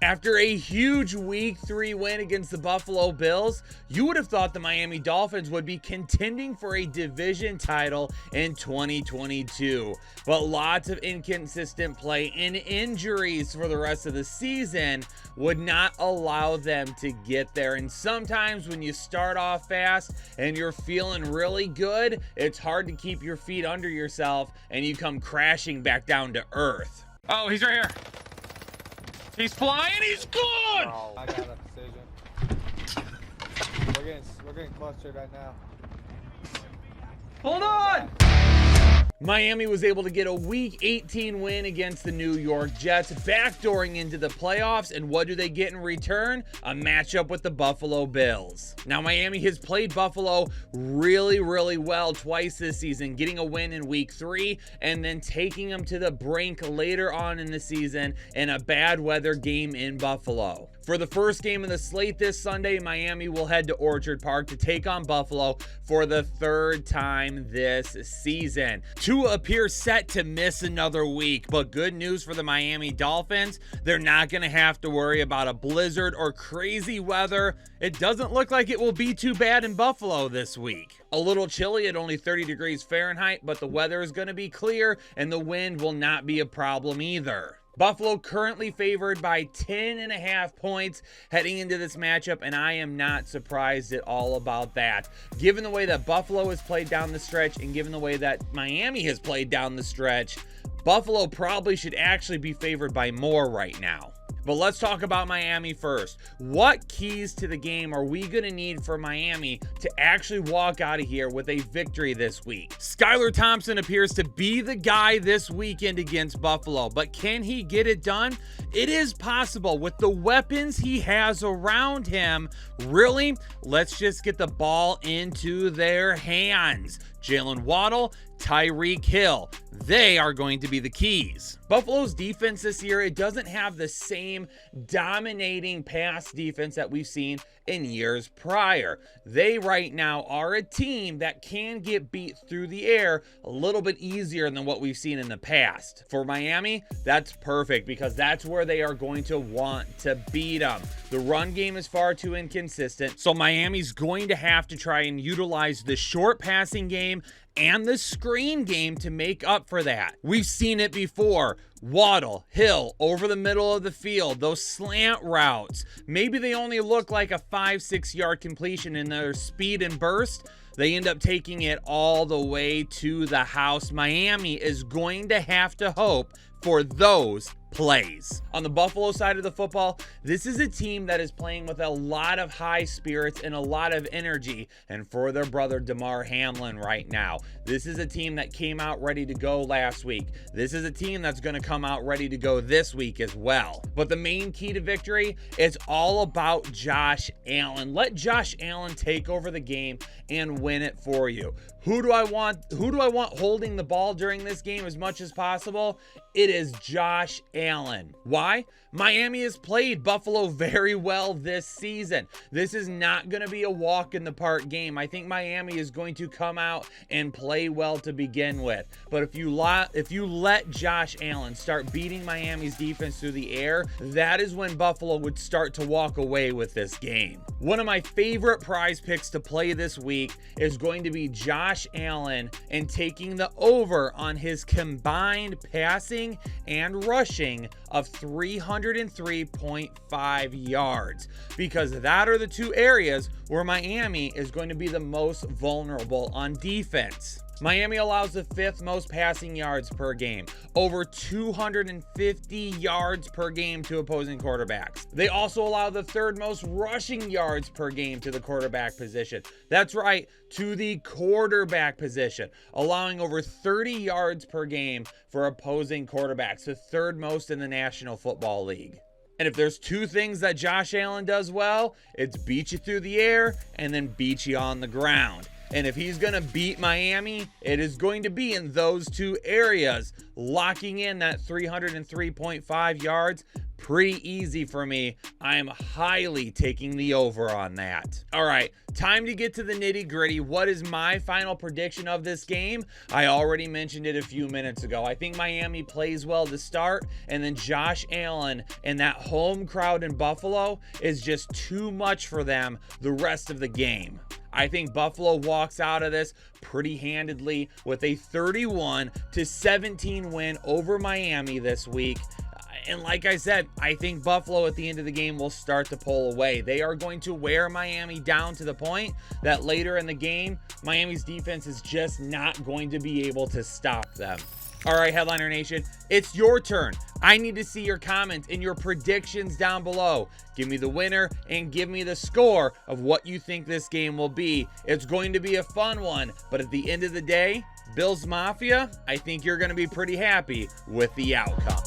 After a huge Week 3 win against the Buffalo Bills, you would have thought the Miami Dolphins would be contending for a division title in 2022. But lots of inconsistent play and injuries for the rest of the season would not allow them to get there. And sometimes when you start off fast and you're feeling really good, it's hard to keep your feet under yourself and you come crashing back down to earth. Oh, he's right here. He's flying, he's good! Oh, I got a decision. We're getting clustered right now. Hold on! Miami was able to get a Week 18 win against the New York Jets, backdooring into the playoffs, and what do they get in return? A matchup with the Buffalo Bills. Now, Miami has played Buffalo really well twice this season, getting a win in Week 3 and then taking them to the brink later on in the season in a bad weather game in Buffalo. For the first game of the slate this Sunday, Miami will head to Orchard Park to take on Buffalo for the third time this season. Tua appears set to miss another week, but good news for the Miami Dolphins, they're not going to have to worry about a blizzard or crazy weather. It doesn't look like it will be too bad in Buffalo this week. A little chilly at only 30 degrees Fahrenheit, but the weather is going to be clear and the wind will not be a problem either. Buffalo currently favored by 10.5 points heading into this matchup, and I am not surprised at all about that. Given the way that Buffalo has played down the stretch and given the way that Miami has played down the stretch, Buffalo probably should actually be favored by more right now. But let's talk about Miami first. What keys to the game are we going to need for Miami to actually walk out of here with a victory this week? Skylar Thompson appears to be the guy this weekend against Buffalo, but can he get it done? It is possible with the weapons he has around him. Really, let's just get the ball into their hands. Jalen Waddle, Tyreek Hill, they are going to be the keys. Buffalo's defense this year, it doesn't have the same dominating pass defense that we've seen in years prior. They right now are a team that can get beat through the air a little bit easier than what we've seen in the past. For Miami, that's perfect because that's where they are going to want to beat them. The run game is far too inconsistent, so Miami's going to have to try and utilize the short passing game and the screen game to make up for that. We've seen it before. Waddle, Hill, over the middle of the field, those slant routes. Maybe they only look like a 5-6 yard completion in their speed and burst. They end up taking it all the way to the house. Miami is going to have to hope for those plays. On the Buffalo side of the football, this is a team that is playing with a lot of high spirits and a lot of energy, and for their brother Damar Hamlin right now. This is a team that came out ready to go last week. This is a team that's going to come out ready to go this week as well. But the main key to victory is all about Josh Allen. Let Josh Allen take over the game and win it for you. Who do I want holding the ball during this game as much as possible? It is Josh Allen. Why? Miami has played Buffalo very well this season. This is not going to be a walk in the park game. I think Miami is going to come out and play well to begin with. But if you let Josh Allen start beating Miami's defense through the air, that is when Buffalo would start to walk away with this game. One of my favorite prize picks to play this week is going to be Josh Allen and taking the over on his combined passing and rushing of 303.5 yards, because that are the two areas where Miami is going to be the most vulnerable on defense. Miami allows the 5th most passing yards per game, over 250 yards per game to opposing quarterbacks. They also allow the 3rd most rushing yards per game to the quarterback position. That's right, to the quarterback position, allowing over 30 yards per game for opposing quarterbacks, the 3rd most in the National Football League. And if there's two things that Josh Allen does well, it's beat you through the air and then beat you on the ground. And if he's going to beat Miami, it is going to be in those two areas, locking in that 303.5 yards, pretty easy for me. I am highly taking the over on that. All right, time to get to the nitty gritty. What is my final prediction of this game? I already mentioned it a few minutes ago. I think Miami plays well to start, and then Josh Allen and that home crowd in Buffalo is just too much for them the rest of the game. I think Buffalo walks out of this pretty handedly with a 31-17 win over Miami this week. And like I said, I think Buffalo at the end of the game will start to pull away. They are going to wear Miami down to the point that later in the game, Miami's defense is just not going to be able to stop them. All right, Headliner Nation, it's your turn. I need to see your comments and your predictions down below. Give me the winner and give me the score of what you think this game will be. It's going to be a fun one, but at the end of the day, Bills Mafia, I think you're going to be pretty happy with the outcome.